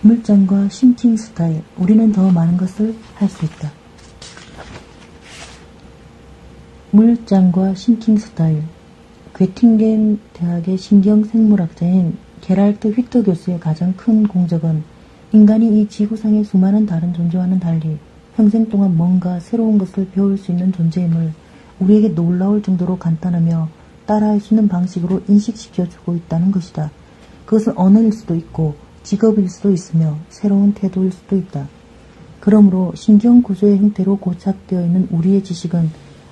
물장과 싱킹 스타일, 우리는 더 많은 것을 할 수 있다. 물장과 싱킹 스타일. 괴팅겐 대학의 신경생물학자인 게랄트 휘터 교수의 가장 큰 공적은 인간이 이 지구상의 수많은 다른 존재와는 달리 평생 동안 뭔가 새로운 것을 배울 수 있는 존재임을 우리에게 놀라울 정도로 간단하며 따라할 수 있는 방식으로 인식시켜주고 있다는 것이다. 그것은 언어일 수도 있고 직업일 수도 있으며 새로운 태도일 수도 있다. 그러므로 신경구조의 형태로 고착되어 있는 우리의 지식은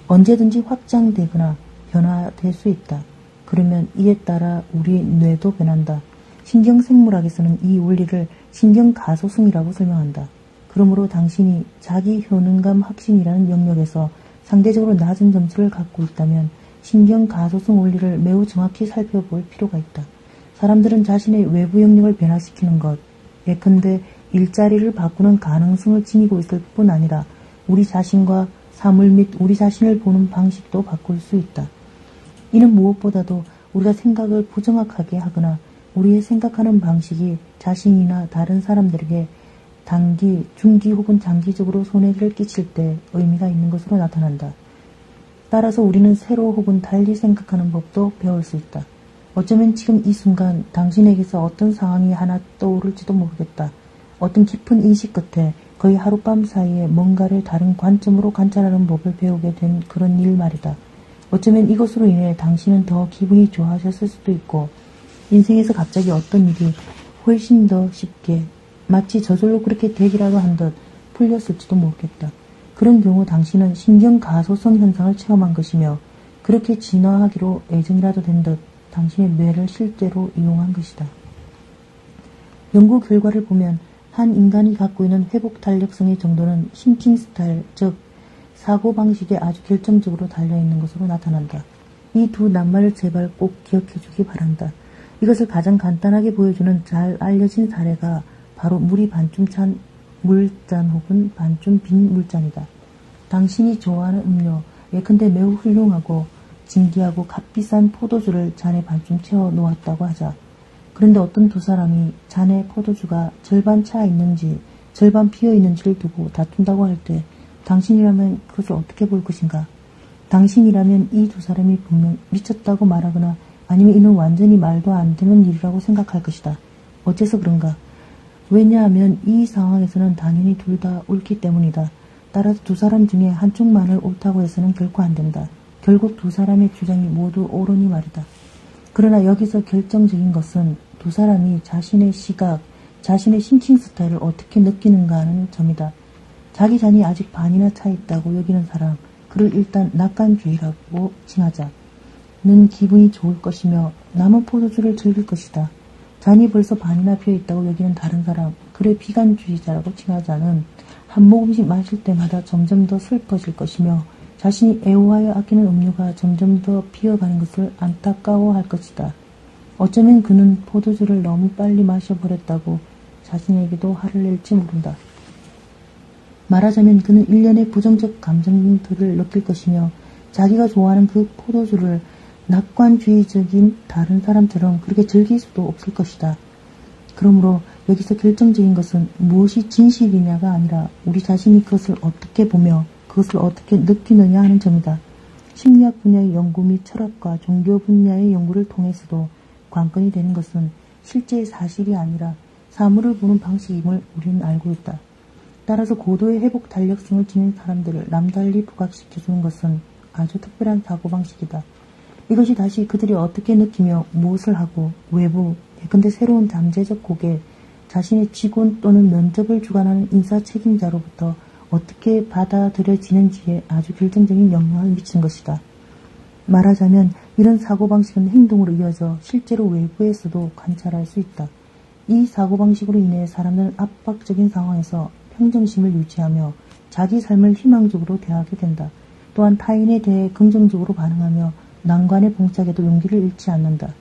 언제든지 확장되거나 변화될 수 있다. 그러면 이에 따라 우리의 뇌도 변한다. 신경생물학에서는 이 원리를 신경가소성이라고 설명한다. 그러므로 당신이 자기 효능감 확신이라는 영역에서 상대적으로 낮은 점수를 갖고 있다면 신경가소성 원리를 매우 정확히 살펴볼 필요가 있다. 사람들은 자신의 외부 영역을 변화시키는 것, 예컨대 일자리를 바꾸는 가능성을 지니고 있을 뿐 아니라 우리 자신과 사물 및 우리 자신을 보는 방식도 바꿀 수 있다. 이는 무엇보다도 우리가 생각을 부정확하게 하거나 우리의 생각하는 방식이 자신이나 다른 사람들에게 단기, 중기 혹은 장기적으로 손해를 끼칠 때 의미가 있는 것으로 나타난다. 따라서 우리는 새로 혹은 달리 생각하는 법도 배울 수 있다. 어쩌면 지금 이 순간 당신에게서 어떤 상황이 하나 떠오를지도 모르겠다. 어떤 깊은 인식 끝에 거의 하룻밤 사이에 뭔가를 다른 관점으로 관찰하는 법을 배우게 된 그런 일 말이다. 어쩌면 이것으로 인해 당신은 더 기분이 좋아하셨을 수도 있고 인생에서 갑자기 어떤 일이 훨씬 더 쉽게 마치 저절로 그렇게 되기라도 한 듯 풀렸을지도 모르겠다. 그런 경우 당신은 신경가소성 현상을 체험한 것이며 그렇게 진화하기로 예정이라도 된 듯 당신의 뇌를 실제로 이용한 것이다. 연구 결과를 보면 한 인간이 갖고 있는 회복 탄력성의 정도는 싱킹 스타일, 즉 사고방식에 아주 결정적으로 달려있는 것으로 나타난다. 이 두 낱말을 제발 꼭 기억해주기 바란다. 이것을 가장 간단하게 보여주는 잘 알려진 사례가 바로 물이 반쯤 찬 물잔 혹은 반쯤 빈 물잔이다. 당신이 좋아하는 음료, 예컨대 매우 훌륭하고 진귀하고 값비싼 포도주를 잔에 반쯤 채워 놓았다고 하자. 그런데 어떤 두 사람이 잔에 포도주가 절반 차 있는지 절반 비어 있는지를 두고 다툰다고 할 때 당신이라면 그것을 어떻게 볼 것인가? 당신이라면 이 두 사람이 분명 미쳤다고 말하거나 아니면 이는 완전히 말도 안 되는 일이라고 생각할 것이다. 어째서 그런가? 왜냐하면 이 상황에서는 당연히 둘 다 옳기 때문이다. 따라서 두 사람 중에 한쪽만을 옳다고 해서는 결코 안 된다. 결국 두 사람의 주장이 모두 옳으니 말이다. 그러나 여기서 결정적인 것은 두 사람이 자신의 시각, 자신의 싱킹 스타일을 어떻게 느끼는가 하는 점이다. 자기 잔이 아직 반이나 차 있다고 여기는 사람, 그를 일단 낙관주의라고 칭하자. 는 기분이 좋을 것이며 남은 포도주를 즐길 것이다. 잔이 벌써 반이나 비어있다고 여기는 다른 사람, 그를 비관주의자라고 칭하자는 한 모금씩 마실 때마다 점점 더 슬퍼질 것이며 자신이 애호하여 아끼는 음료가 점점 더 비어가는 것을 안타까워할 것이다. 어쩌면 그는 포도주를 너무 빨리 마셔버렸다고 자신에게도 화를 낼지 모른다. 말하자면 그는 일련의 부정적 감정들을 느낄 것이며 자기가 좋아하는 그 포도주를 낙관주의적인 다른 사람처럼 그렇게 즐길 수도 없을 것이다. 그러므로 여기서 결정적인 것은 무엇이 진실이냐가 아니라 우리 자신이 그것을 어떻게 보며 그것을 어떻게 느끼느냐 하는 점이다. 심리학 분야의 연구 및 철학과 종교 분야의 연구를 통해서도 관건이 되는 것은 실제의 사실이 아니라 사물을 보는 방식임을 우리는 알고 있다. 따라서 고도의 회복 탄력성을 지닌 사람들을 남달리 부각시켜주는 것은 아주 특별한 사고방식이다. 이것이 다시 그들이 어떻게 느끼며 무엇을 하고 외부, 예컨대 새로운 잠재적 고객, 자신의 직원 또는 면접을 주관하는 인사 책임자로부터 어떻게 받아들여지는지에 아주 결정적인 영향을 미치는 것이다. 말하자면 이런 사고방식은 행동으로 이어져 실제로 외부에서도 관찰할 수 있다. 이 사고방식으로 인해 사람들은 압박적인 상황에서 평정심을 유지하며 자기 삶을 희망적으로 대하게 된다. 또한 타인에 대해 긍정적으로 반응하며 난관에 봉착해도 용기를 잃지 않는다.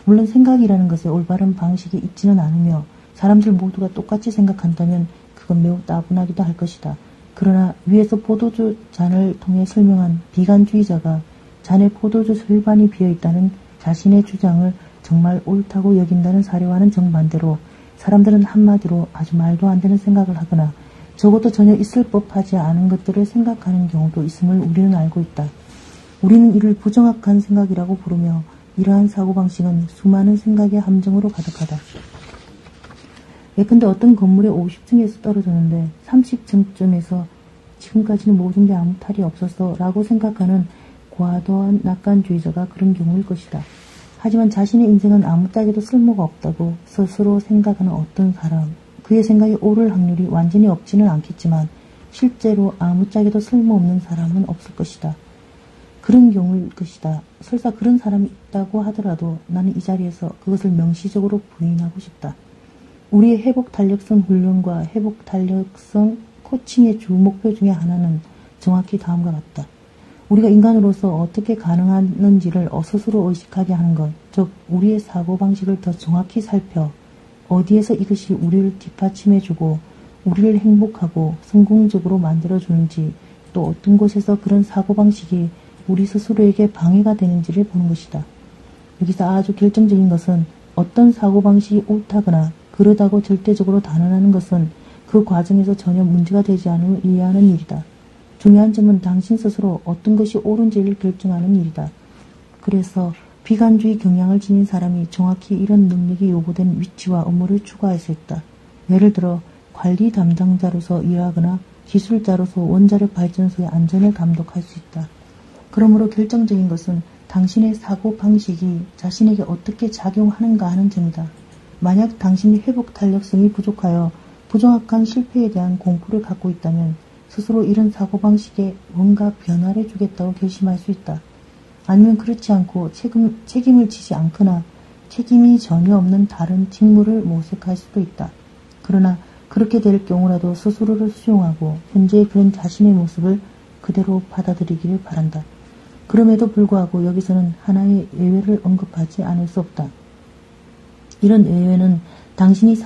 물론 생각이라는 것에 올바른 방식이 있지는 않으며 사람들 모두가 똑같이 생각한다면 그건 매우 따분하기도 할 것이다. 그러나 위에서 포도주 잔을 통해 설명한 비관주의자가 잔에 포도주 절반이 비어있다는 자신의 주장을 정말 옳다고 여긴다는 사례와는 정반대로 사람들은 한마디로 아주 말도 안 되는 생각을 하거나 적어도 전혀 있을 법하지 않은 것들을 생각하는 경우도 있음을 우리는 알고 있다. 우리는 이를 부정확한 생각이라고 부르며 이러한 사고방식은 수많은 생각의 함정으로 가득하다. 예컨대 어떤 건물의 50층에서 떨어졌는데 30층쯤에서 지금까지는 모든 게 아무 탈이 없었어 라고 생각하는 과도한 낙관주의자가 그런 경우일 것이다. 하지만 자신의 인생은 아무짝에도 쓸모가 없다고 스스로 생각하는 어떤 사람, 그의 생각이 옳을 확률이 완전히 없지는 않겠지만 실제로 아무짝에도 쓸모없는 사람은 없을 것이다. 그런 경우일 것이다. 설사 그런 사람이 있다고 하더라도 나는 이 자리에서 그것을 명시적으로 부인하고 싶다. 우리의 회복탄력성 훈련과 회복탄력성 코칭의 주 목표 중에 하나는 정확히 다음과 같다. 우리가 인간으로서 어떻게 가능하는지를 스스로 의식하게 하는 것, 즉 우리의 사고방식을 더 정확히 살펴 어디에서 이것이 우리를 뒷받침해주고 우리를 행복하고 성공적으로 만들어주는지, 또 어떤 곳에서 그런 사고방식이 우리 스스로에게 방해가 되는지를 보는 것이다. 여기서 아주 결정적인 것은 어떤 사고방식이 옳다거나 그러다고 절대적으로 단언하는 것은 그 과정에서 전혀 문제가 되지 않음을 이해하는 일이다. 중요한 점은 당신 스스로 어떤 것이 옳은지를 결정하는 일이다. 그래서 비관주의 경향을 지닌 사람이 정확히 이런 능력이 요구된 위치와 업무를 추구할 수 있다. 예를 들어 관리 담당자로서 일하거나 기술자로서 원자력 발전소의 안전을 감독할 수 있다. 그러므로 결정적인 것은 당신의 사고방식이 자신에게 어떻게 작용하는가 하는 점이다. 만약 당신이 회복 탄력성이 부족하여 부정확한 실패에 대한 공포를 갖고 있다면 스스로 이런 사고방식에 뭔가 변화를 주겠다고 결심할 수 있다. 아니면 그렇지 않고 책임을 지지 않거나 책임이 전혀 없는 다른 직무를 모색할 수도 있다. 그러나 그렇게 될 경우라도 스스로를 수용하고 현재의 그런 자신의 모습을 그대로 받아들이기를 바란다. 그럼에도 불구하고 여기서는 하나의 예외를 언급하지 않을 수 없다. 이런 예외는 당신이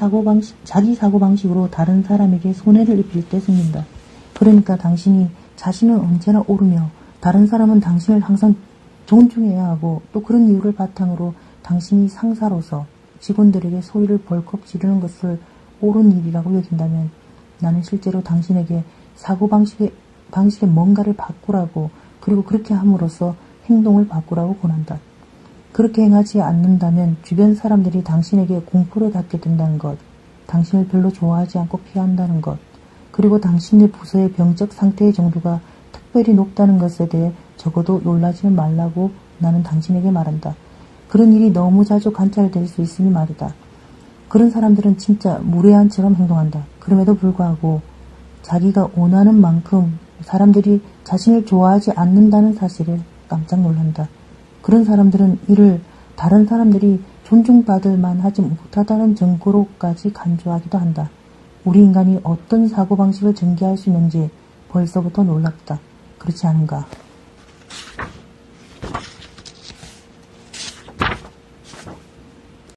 자기 사고방식으로 다른 사람에게 손해를 입힐 때 생긴다. 그러니까 당신이 자신은 언제나 옳으며 다른 사람은 당신을 항상 존중해야 하고, 또 그런 이유를 바탕으로 당신이 상사로서 직원들에게 소리를 벌컥 지르는 것을 옳은 일이라고 여긴다면 나는 실제로 당신에게 사고방식에 뭔가를 바꾸라고, 그리고 그렇게 함으로써 행동을 바꾸라고 권한다. 그렇게 행하지 않는다면 주변 사람들이 당신에게 공포를 갖게 된다는 것, 당신을 별로 좋아하지 않고 피한다는 것, 그리고 당신의 부서의 병적 상태의 정도가 특별히 높다는 것에 대해 적어도 놀라지는 말라고 나는 당신에게 말한다. 그런 일이 너무 자주 관찰될 수 있으니 말이다. 그런 사람들은 진짜 무례한처럼 행동한다. 그럼에도 불구하고 자기가 원하는 만큼 사람들이 자신을 좋아하지 않는다는 사실에 깜짝 놀란다. 그런 사람들은 이를 다른 사람들이 존중받을 만하지 못하다는 정도로까지 간주하기도 한다. 우리 인간이 어떤 사고방식을 전개할 수 있는지 벌써부터 놀랍다. 그렇지 않은가?